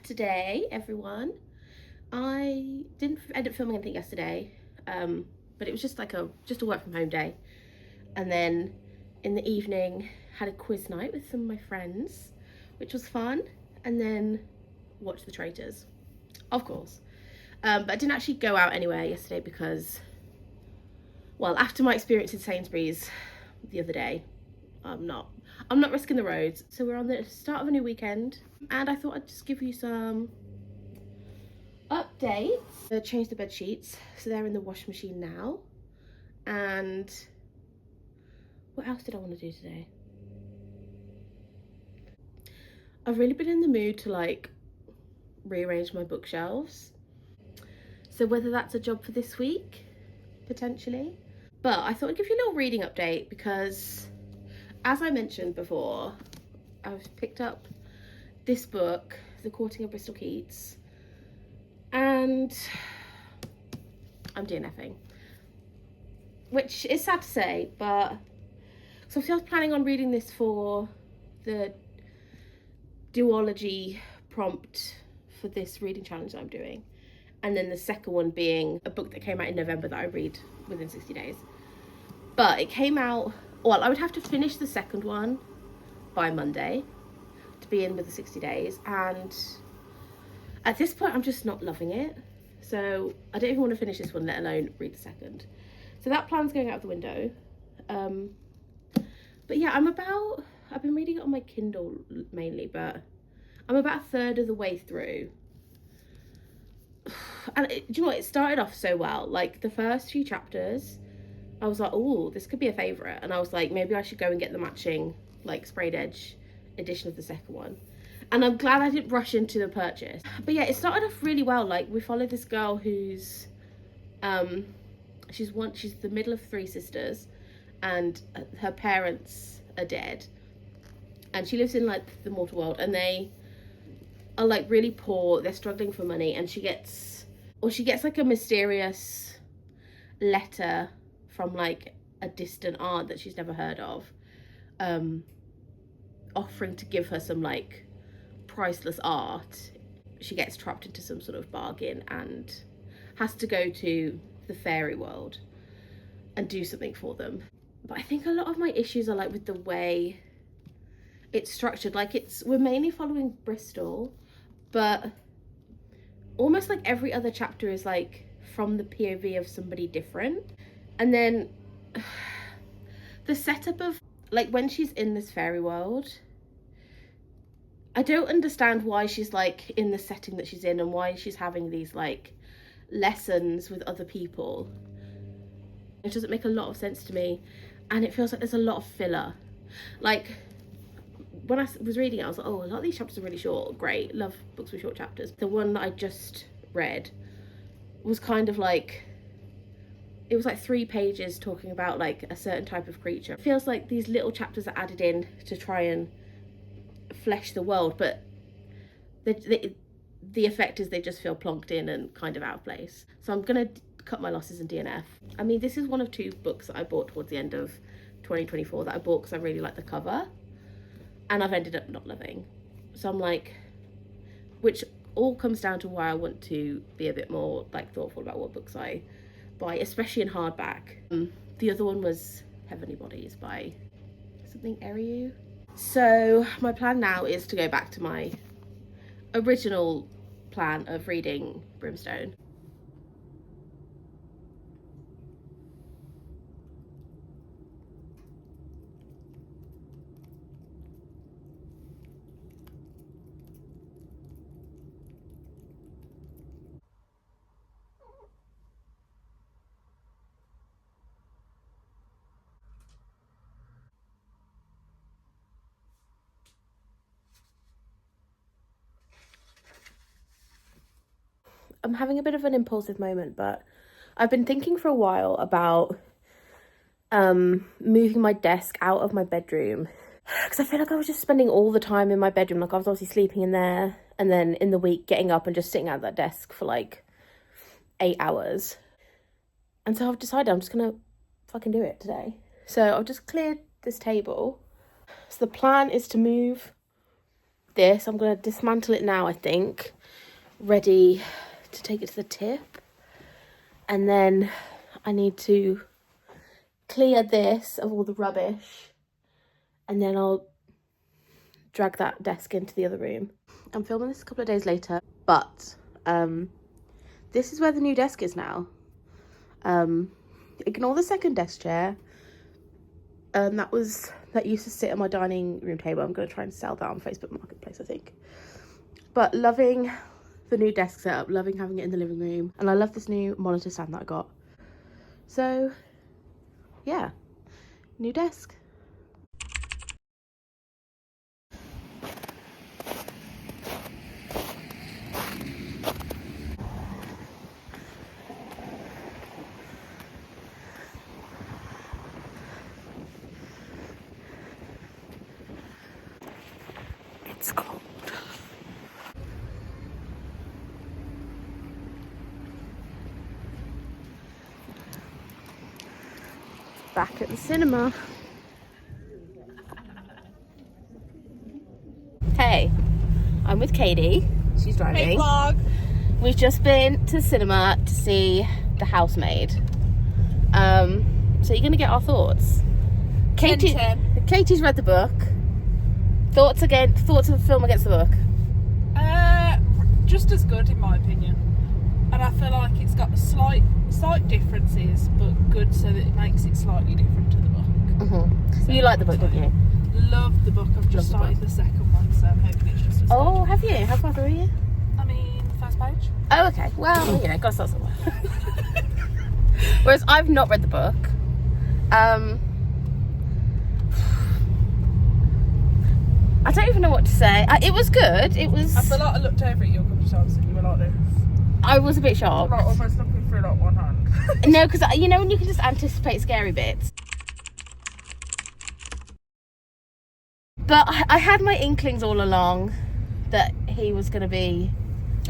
today, everyone. I didn't end up filming anything yesterday, but it was just like a work from home day. And then in the evening, had a quiz night with some of my friends, which was fun. And then watched The Traitors, of course. But I didn't actually go out anywhere yesterday because, well, after my experience in Sainsbury's the other day, I'm not risking the roads. So we're on the start of a new weekend, and I thought I'd just give you some updates. I changed the bed sheets, so they're in the washing machine now. And what else did I want to do today? I've really been in the mood to like rearrange my bookshelves. So whether that's a job for this week, potentially. But I thought I'd give you a little reading update because, as I mentioned before, I've picked up this book, The Courting of Bristol Keats, and I'm DNFing. Which is sad to say, but so I was planning on reading this for the duology prompt for this reading challenge that I'm doing. And then the second one being a book that came out in November that I read within 60 days. But it came out, well, I would have to finish the second one by Monday to be in with the 60 days. And at this point, I'm just not loving it. So I don't even want to finish this one, let alone read the second. So that plan's going out the window. But yeah, I've been reading it on my Kindle mainly, but I'm about a third of the way through. And do you know what? It started off so well. Like the first few chapters, I was like, oh, this could be a favourite. And I was like, maybe I should go and get the matching, like, sprayed edge edition of the second one. And I'm glad I didn't rush into the purchase. But yeah, it started off really well. Like, we follow this girl who's, she's the middle of three sisters, and her parents are dead. And she lives in, like, the mortal world, and they are, like, really poor. They're struggling for money, and she gets like a mysterious letter from like a distant aunt that she's never heard of, offering to give her some like priceless art. She gets trapped into some sort of bargain and has to go to the fairy world and do something for them. But I think a lot of my issues are like with the way it's structured. Like we're mainly following Bristol, but almost like every other chapter is like from the POV of somebody different. And then the setup of like when she's in this fairy world, I don't understand why she's like in the setting that she's in and why she's having these like lessons with other people. It doesn't make a lot of sense to me, and it feels like there's a lot of filler. Like when I was reading it, I was like, oh, a lot of these chapters are really short. Great, love books with short chapters. The one that I just read was kind of like, it was like 3 pages talking about like a certain type of creature. It feels like these little chapters are added in to try and flesh the world, but the effect is they just feel plonked in and kind of out of place. So I'm gonna cut my losses and DNF. I mean, this is one of 2 books that I bought towards the end of 2024 that I bought because I really like the cover, and I've ended up not loving. So I'm like, which all comes down to why I want to be a bit more like thoughtful about what books I buy, especially in hardback. The other one was Heavenly Bodies by something Eriu. So my plan now is to go back to my original plan of reading Brimstone. I'm having a bit of an impulsive moment, but I've been thinking for a while about moving my desk out of my bedroom, because I feel like I was just spending all the time in my bedroom. Like I was obviously sleeping in there, and then in the week getting up and just sitting at that desk for like 8 hours. And so I've decided I'm just gonna fucking do it today. So I've just cleared this table. So the plan is to move this. I'm going to dismantle it now, I think. Ready to take it to the tip. And then I need to clear this of all the rubbish. And then I'll drag that desk into the other room. I'm filming this a couple of days later. But this is where the new desk is now. Ignore the second desk chair. That used to sit at my dining room table. I'm going to try and sell that on Facebook Marketplace, I think. But loving the new desk setup, loving having it in the living room. And I love this new monitor stand that I got. So, yeah, new desk. It's cold. Back at the cinema. Hey, I'm with Katie. She's driving. Hey vlog. We've just been to the cinema to see The Housemaid. So you're gonna get our thoughts. Katie's read the book. Thoughts of the film against the book? Just as good in my opinion. And I feel like it's got slight differences, but good so that it makes it slightly different to the book. Mm-hmm. So you like the book, don't you? Love the book. I've just started the second one, so I'm hoping it's just as Oh, good. have you? How far through are you? I mean, first page. Oh, okay. Well, you know, gotta start somewhere. Whereas I've not read the book. I don't even know what to say. It was good. It was. I feel like I looked over at you a couple of times and you were like this. I was a bit shocked. Like almost looking through like one hand. No, because you know when you can just anticipate scary bits. But I had my inklings all along that he was going to be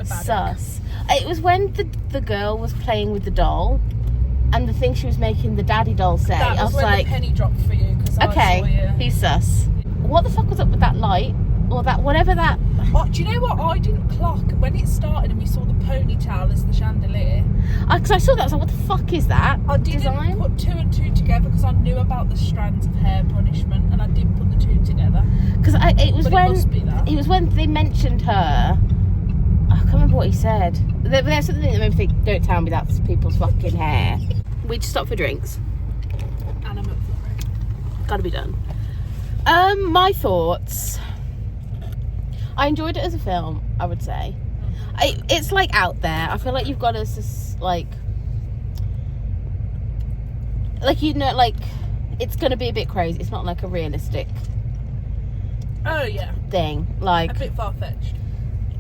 sus. It was when the girl was playing with the doll, and the thing she was making the daddy doll say. That was I was when like, the penny dropped for you because okay, I saw you. he's sus. What the fuck was up with that light or that whatever that? Oh, do you know what I didn't clock when it started and we saw the ponytail as the chandelier? Because I saw that, I was like, what the fuck is that? I didn't put two and two together because I knew about the strands of hair punishment and I didn't put the two together. Because it was But when it must be that. it was when they mentioned her. I can't remember what he said. There's something that made me think, don't tell me that's people's fucking hair. We just stopped for drinks. And I'm up for it. Gotta be done. My thoughts. I enjoyed it as a film, I would say. It's like out there. I feel like you've got to just like you know, like it's gonna be a bit crazy. It's not like a realistic Oh yeah, thing. Like a bit far-fetched.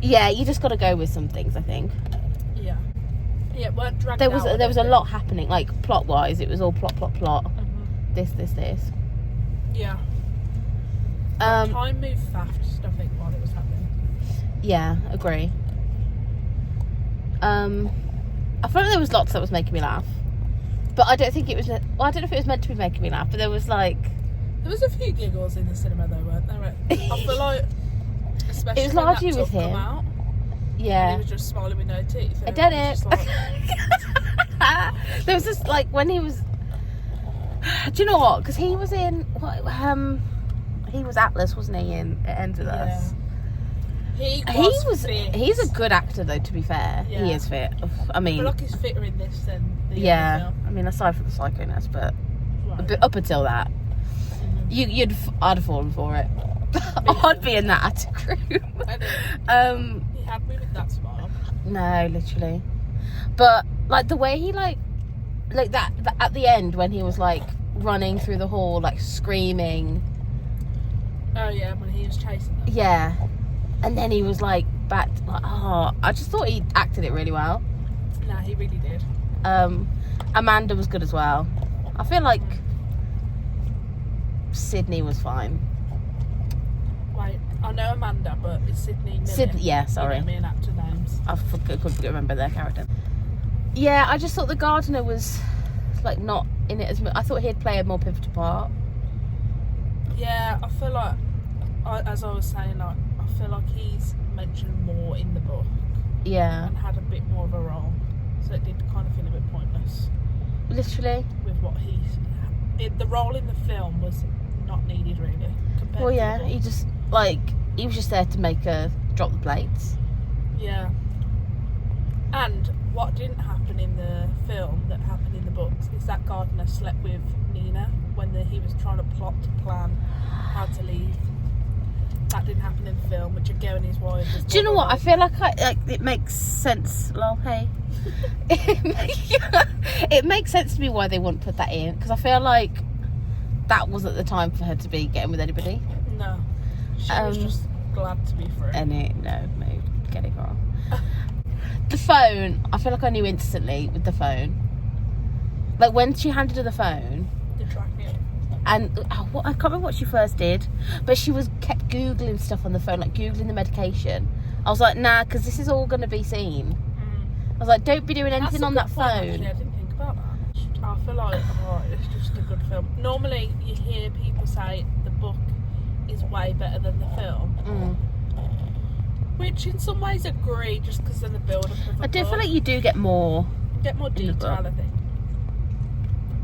yeah, you just got to go with some things. I think Yeah, it weren't dragged there was out a lot happening. Like plot wise, it was all plot. Mm-hmm. This. Yeah. Time moved fast, I think, while it was happening. Yeah, agree. I felt like there was lots that was making me laugh, but I don't think it was. Well, I don't know if it was meant to be making me laugh, but there was like. There was a few giggles in the cinema though, weren't there? I feel like, especially It was when largely that with tub come him. out, and Yeah. he was just smiling with no teeth. I and did everyone was it. just like, There was just like when he was. Do you know what? Because he was in he was Atlas, wasn't he? In It Ends With Us. He He was. was. Fit. He's a good actor, though. To be fair, Yeah. he is fit. I I mean, feel like he's fitter in this than the yeah. other film. I mean, aside from the psychoness, but Right. up until that, I'd have fallen for it. I'd be in that attic room. I know. He had me with that smile. No, literally. But like the way he like that at the end when he was like running through the hall, like screaming. Oh yeah, when he was chasing them. Yeah. And then he was like back. Like, oh, I just thought he acted it really well. No, he really did. Amanda was good as well. I feel like Sydney was fine. Wait, I know Amanda, but it's Sydney Miller. Yeah, sorry. You know me and actor names. I couldn't remember their character. Yeah, I just thought the gardener was like not in it as much. I thought he'd play a more pivotal part. Yeah, I feel like, as I was saying, like, I feel like he's mentioned more in the book Yeah. and had a bit more of a role, so it did kind of feel a bit pointless Literally. with what the role in the film was not needed really compared Well, to yeah, the book. he was just there to make her drop the plates. Yeah. And what didn't happen in the film that happened in the books is that Gardner slept with Nina when he was trying to plan how to leave. That didn't happen in the film, which again is why. Do you know what? I feel like it makes sense. Lol, hey. It makes sense to me why they wouldn't put that in, because I feel like that wasn't the time for her to be getting with anybody. No, she was just glad to be free. No, get it, girl. The phone, I feel like I knew instantly with the phone. Like when she handed her the phone, The tracking. and I can't remember what she first did, but she kept googling stuff on the phone, like googling the medication. I was like, nah, because this is all going to be seen. I was like, don't be doing anything on that phone. Actually, I didn't think about that. I feel like, it's just a good film. Normally, you hear people say the book is way better than the film, which in some ways agree, just because of the build-up of the book. I do feel like you do get more. Get more detail, I think.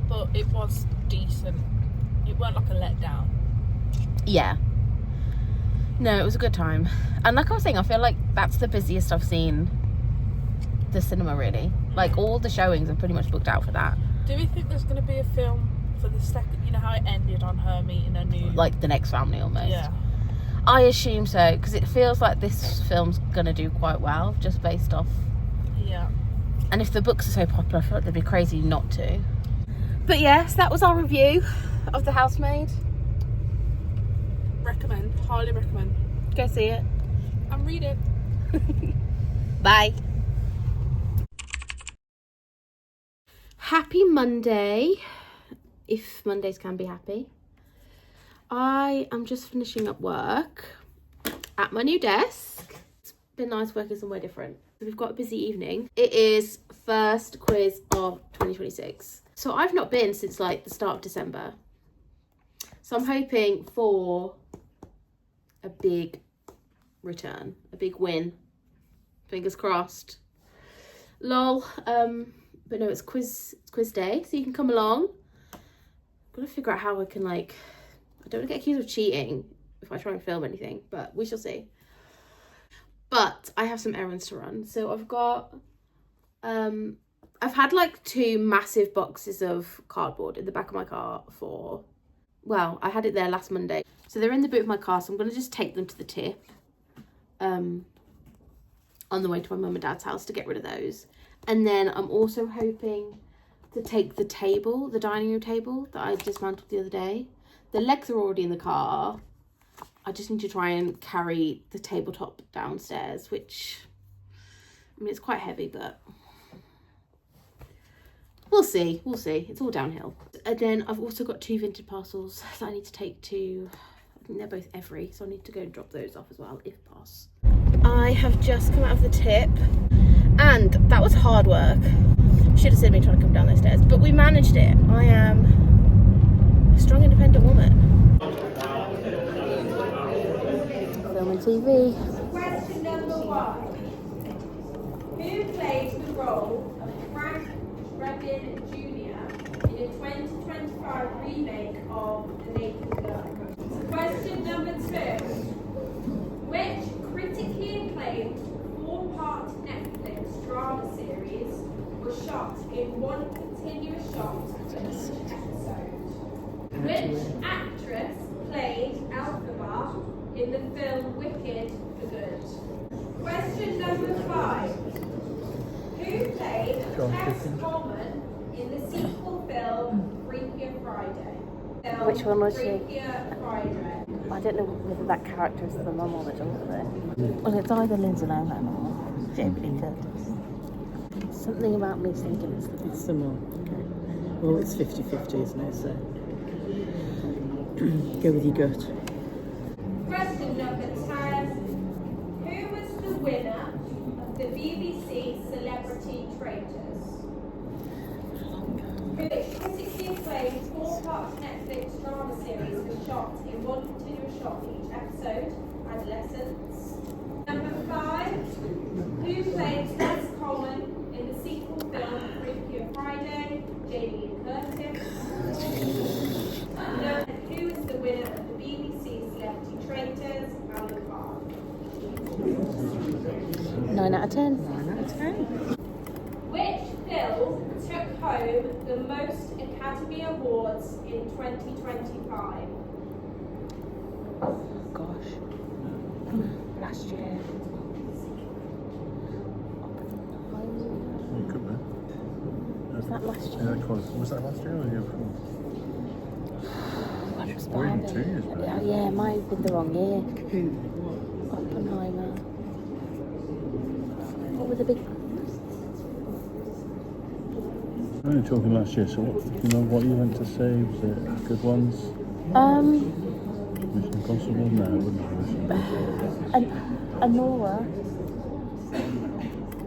But it was decent. It weren't like a letdown. Yeah. No, it was a good time. And like I was saying, I feel like that's the busiest I've seen the cinema, really. Like all the showings are pretty much booked out for that. Do we think there's going to be a film for the second? You know how it ended on her meeting her new... Like the next family almost. Yeah. I assume so, because it feels like this film's going to do quite well, just based off. Yeah. And if the books are so popular, I feel like they'd be crazy not to. But yes, that was our review of The Housemaid. Recommend. Highly recommend. Go see it. And read it. Bye. Happy Monday, if Mondays can be happy. I am just finishing up work at my new desk. It's been nice working somewhere different. We've got a busy evening. It is first quiz of 2026. So I've not been since like the start of December. So I'm hoping for a big return, a big win. Fingers crossed. Lol. But no, it's quiz day, so you can come along. I'm gonna figure out how I can I don't want to get accused of cheating if I try and film anything, but we shall see. But I have some errands to run. So I've got, I've had 2 massive boxes of cardboard in the back of my car I had it there last Monday. So they're in the boot of my car, so I'm going to just take them to the tip on the way to my mum and dad's house to get rid of those. And then I'm also hoping to take the dining room table that I dismantled the other day. The legs are already in the car. I just need to try and carry the tabletop downstairs, which, I mean, it's quite heavy, but we'll see. It's all downhill. And then I've also got 2 vintage parcels that I need to take to, I think they're both Every, so I need to go and drop those off as well, if possible. I have just come out of the tip, and that was hard work. Should have seen me trying to come down those stairs, but we managed it. I am a strong, independent woman. Film and TV. Question number 1. Who played the role of Frank Drebin Jr. in a 2025 remake of The Naked Gun? Question number 2. Which critically acclaimed 4-part Netflix drama series was shot in one continuous shot for each episode? Which actress played Elphaba in the film Wicked for Good? Question number 5. Who played Tess Coleman in the sequel film Freakier Friday? Which one was she? Freakier Friday. I don't know whether that character is the mum or the daughter. Well, it's either Lindsay Lohan or Jamie Lee Curtis. Something about me thinking It's the mum. Okay. Well, it's 50-50, isn't it? So go with your gut. Question number 10. Who was the winner of the BBC Celebrity Traitors? Which critically acclaimed 4-part Netflix drama series was shot in one continuous shot each episode? adolescence. Number 5, who plays Wes Coleman in the sequel film Freakier Friday? Jamie Lee Curtis. Who is the winner of the BBC Celebrity Traitors? Alan Park. 9 out of 10. 9 out of 10. Which film took home the most Academy Awards in 2025? Gosh. Last year. It could be. Was that last Yeah, year? of course. Was that last year or the year before? God, it was Or even Barbie. 2 years back. Yeah, it might have been the wrong year. Who? Oppenheimer. What were the big... We're only talking last year, so you know what you went to say? Was it good ones? Mission Impossible? No, it wouldn't be Mission Impossible. Anora.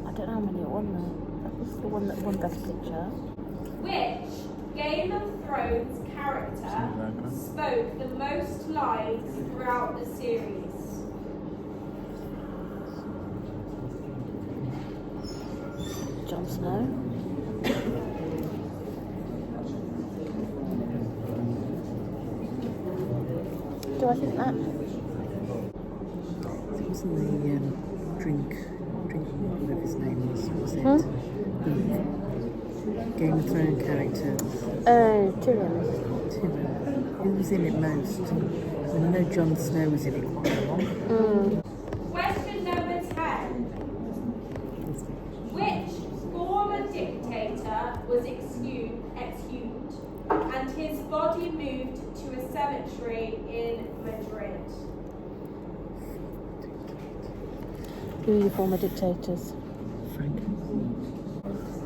I don't know how many it won though. That was the one that won Best Picture. Which Game of Thrones character spoke the most lines throughout the series? Jon Snow. Do I think that? It wasn't the drink, whatever his name was it? The Game of Thrones character. Oh, Tyrion. Tyrion. Who was in it most? I know Jon Snow was in it quite a lot. Question number 10. Which former dictator was exhumed and his body moved to a cemetery in Madrid? Who are your former dictators? Frank.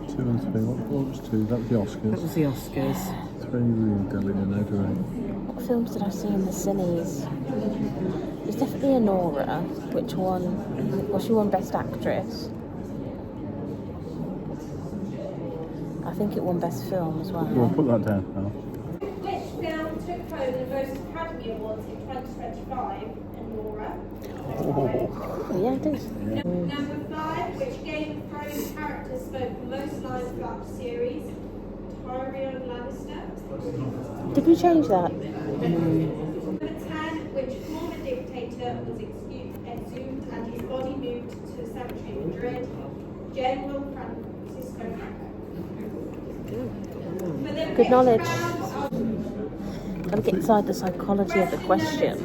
2 and 3. What was 2? That was the Oscars. That was the Oscars. 3 really don't really know, do I? What films did I see in the cines? There's definitely Anora, which won. Well, she won Best Actress. I think it won Best Film as well. Well, put that down now. Which film took home the most Academy Awards in 2025? Anora. Yeah, it is. Number 5. Which Game of Thrones character spoke the most lines throughout the series? Tyrion Lannister. Did we change that? Number 10. Which former dictator was exhumed and his body moved to a cemetery in Madrid? General Francisco Franco. For the Good knowledge. round of Gotta get inside the psychology of the question.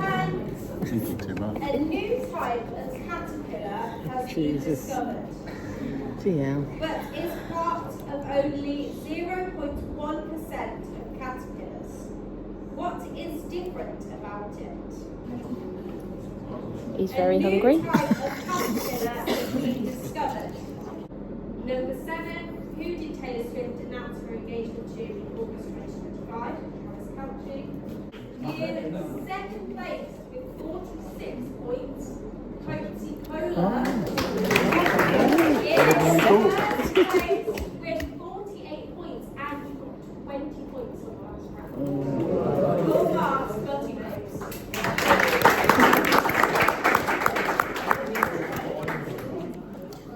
Thinking too much. A new type of caterpillar has been Jesus. discovered, GL. but is part of only 0.1% of caterpillars. What is different about it? He's very A hungry. new type of caterpillar has been discovered. Number 7. Who did Taylor Swift announce her engagement to in August 2025? Harris Country. In second place with 46 points, Coca-Cola. In third place with 48 points, and you got 20 points on the last round. Your marks, Scotty Rose.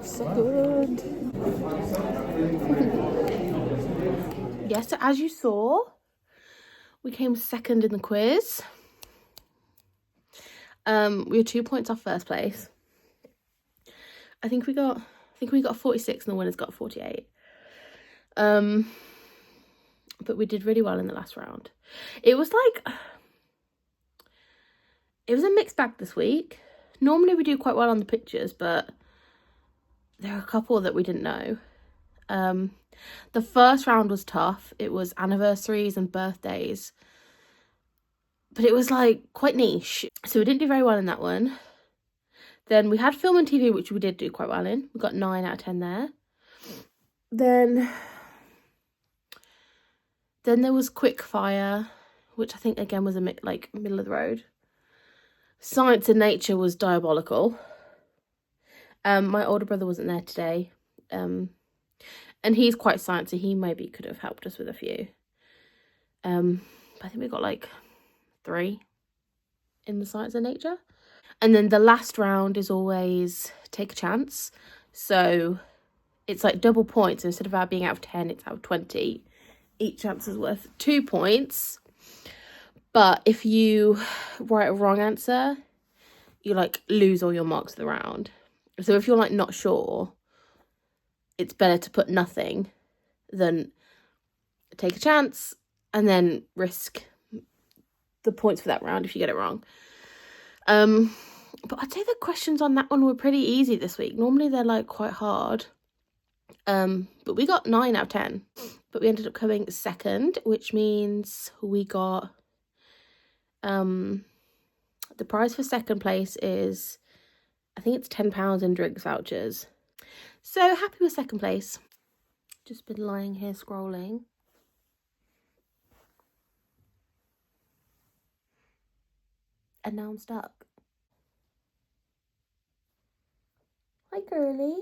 So good. Yes, so as you saw, we came second in the quiz. We were 2 points off first place. I think we got 46 and the winners got 48. But we did really well in the last round. It was a mixed bag this week. Normally we do quite well on the pictures, but there are a couple that we didn't know. The first round was tough. It was anniversaries and birthdays, but it was quite niche, so we didn't do very well in that one. Then we had film and TV, which we did do quite well in. We got 9 out of 10 there. Then there was quick fire, which I think again was a middle of the road. Science and nature was diabolical. My older brother wasn't there today. And he's quite sciencey. He maybe could have helped us with a few. But I think we got 3 in the science and nature. And then the last round is always take a chance. So it's like double points. Instead of being out of 10, it's out of 20. Each chance is worth 2 points. But if you write a wrong answer, you like lose all your marks of the round. So if you're like not sure, it's better to put nothing than take a chance and then risk the points for that round if you get it wrong. But I'd say the questions on that one were pretty easy this week. Normally they're like quite hard. But we got 9 out of 10. But we ended up coming second, which means we got the prize for second place is, I think it's £10 in drinks vouchers. So happy with second place. Just been lying here scrolling. And now I'm stuck. Hi, girly.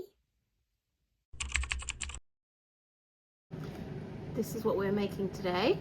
This is what we're making today.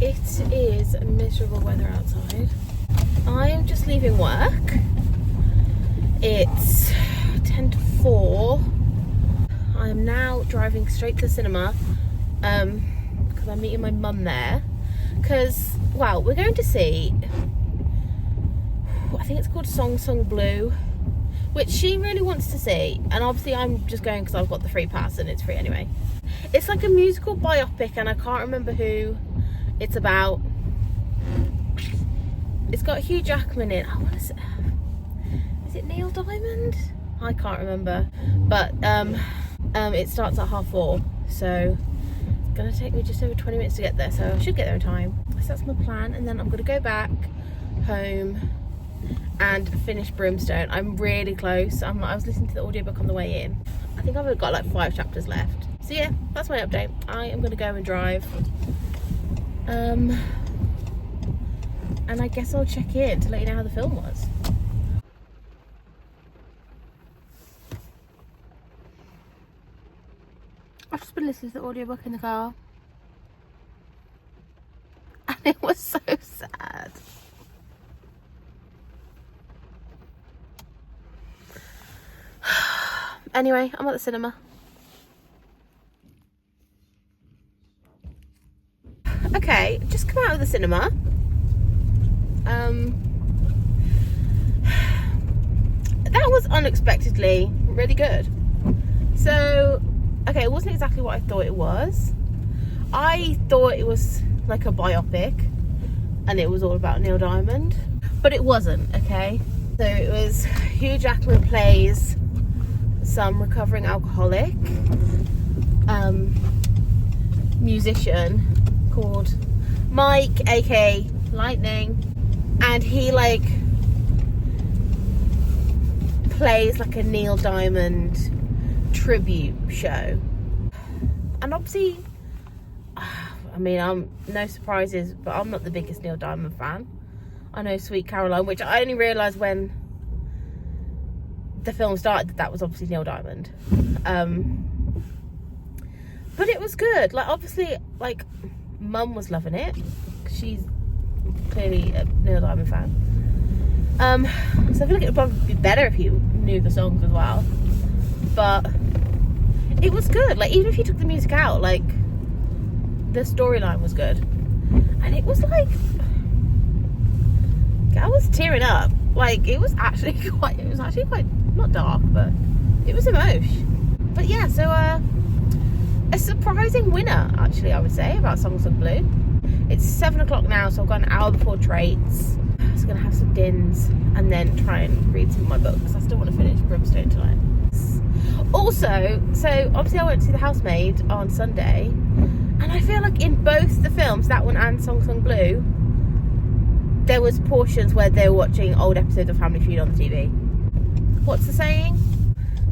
It is miserable weather outside. I am just leaving work. It's 10 to 4. I am now driving straight to the cinema because I'm meeting my mum there. Because, well, we're going to see, I think it's called Song Sung Blue, which she really wants to see. And obviously I'm just going because I've got the free pass and it's free anyway. It's like a musical biopic and I can't remember who it's about. It's got Hugh Jackman in. I want to say, is it Neil Diamond? I can't remember. But it starts at 4:30, so it's gonna take me just over 20 minutes to get there. So I should get there in time. So that's my plan, and then I'm gonna go back home and finish Brimstone. I'm really close. I was listening to the audiobook on the way in. I think I've got like 5 chapters left. So yeah, that's my update. I am gonna go and drive. And I guess I'll check in to let you know how the film was. I've just been listening to the audiobook in the car. And it was so sad. Anyway, I'm at the cinema. Okay, just come out of the cinema. That was unexpectedly really good. So, okay, it wasn't exactly what I thought it was. I thought it was like a biopic and it was all about Neil Diamond, but it wasn't, okay? So it was Hugh Jackman plays some recovering alcoholic musician called Mike, aka Lightning, and he like plays like a Neil Diamond tribute show. And obviously, I mean, I'm no surprises, but I'm not the biggest Neil Diamond fan. I know Sweet Caroline, which I only realised when the film started that was obviously Neil Diamond. But it was good. Like, obviously, like, Mum was loving it. She's clearly a Neil Diamond fan. So I feel like it would probably be better if you knew the songs as well. But it was good. Like, even if you took the music out, like, the storyline was good. And it was like, I was tearing up. Like, it was actually quite not dark, but it was emotion. But yeah, so a surprising winner, actually, I would say, about Song Sung Blue. It's 7 o'clock now, so I've got an hour before traits. So I'm gonna have some dins and then try and read some of my books. I still want to finish Brimstone tonight. Also, so obviously I went to see The Housemaid on Sunday, and I feel like in both the films, that one and Song Sung Blue, there was portions where they were watching old episodes of Family Feud on the TV. What's the saying?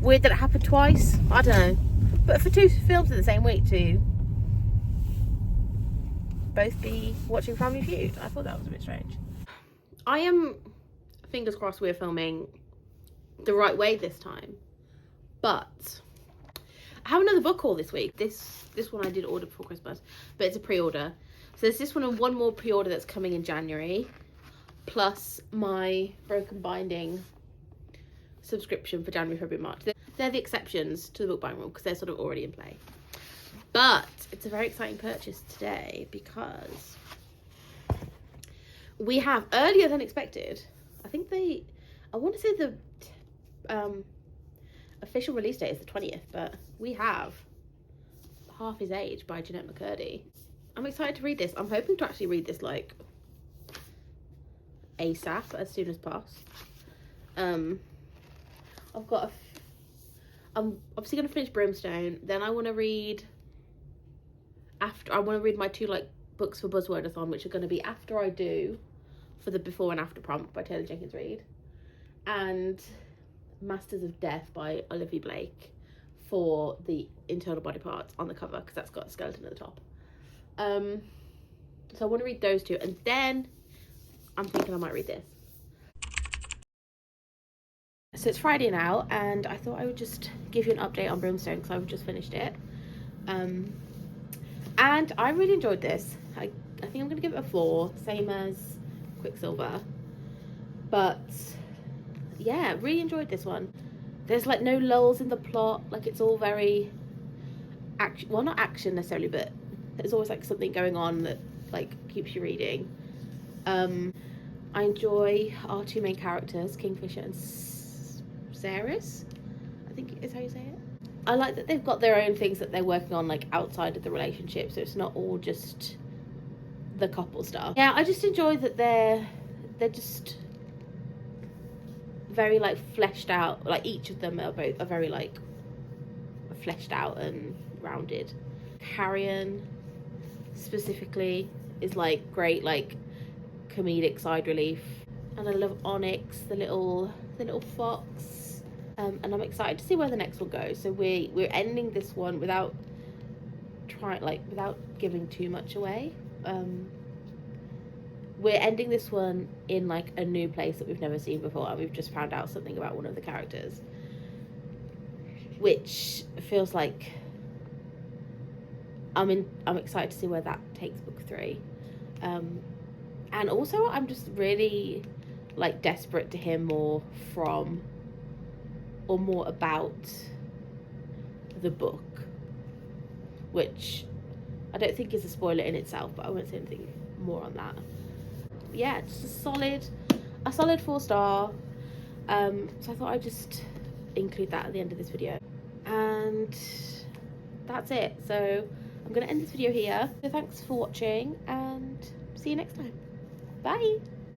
Weird that it happened twice? I don't know. But for 2 films in the same week to both be watching Family Feud, I thought that was a bit strange. I am, fingers crossed, we're filming the right way this time. But I have another book haul this week. This one I did order before Christmas, but it's a pre-order. So there's this one and one more pre-order that's coming in January, plus my Broken Binding subscription for January, February, March. They're the exceptions to the book buying rule because they're sort of already in play. But it's a very exciting purchase today because we have, earlier than expected, I want to say the official release date is the 20th, but we have Half His Age by Jeanette McCurdy. I'm excited to read this. I'm hoping to actually read this like ASAP, as soon as possible. I'm obviously going to finish Brimstone, then I want to read my 2 like books for Buzzwordathon, which are going to be after I do for the Before and After prompt by Taylor Jenkins Reid, and Masters of Death by Olivia Blake for the internal body parts on the cover, because that's got a skeleton at the top. So I want to read those 2, and then I'm thinking I might read this. So it's Friday now, and I thought I would just give you an update on Brimstone because I've just finished it. And I really enjoyed this. I think I'm going to give it a 4, same as Quicksilver. But yeah, really enjoyed this one. There's like no lulls in the plot. Like it's all very action, well, not action necessarily, but there's always like something going on that like keeps you reading. I enjoy our 2 main characters, Kingfisher and Ceres, I think is how you say it. I like that they've got their own things that they're working on like outside of the relationship, so it's not all just the couple stuff. Yeah, I just enjoy that they're just very like fleshed out. Like each of them are very like fleshed out and rounded. Carrion specifically is like great like comedic side relief, and I love Onyx, the little fox. And I'm excited to see where the next one goes. So we're ending this one without giving too much away. We're ending this one in like a new place that we've never seen before, and we've just found out something about one of the characters, which feels like I'm excited to see where that takes book 3. And also I'm just really like desperate to hear more from or more about the book, which I don't think is a spoiler in itself, but I won't say anything more on that. But yeah, just a solid 4-star. So I thought I'd just include that at the end of this video, and that's it. So I'm gonna end this video here. So thanks for watching, and see you next time. Bye.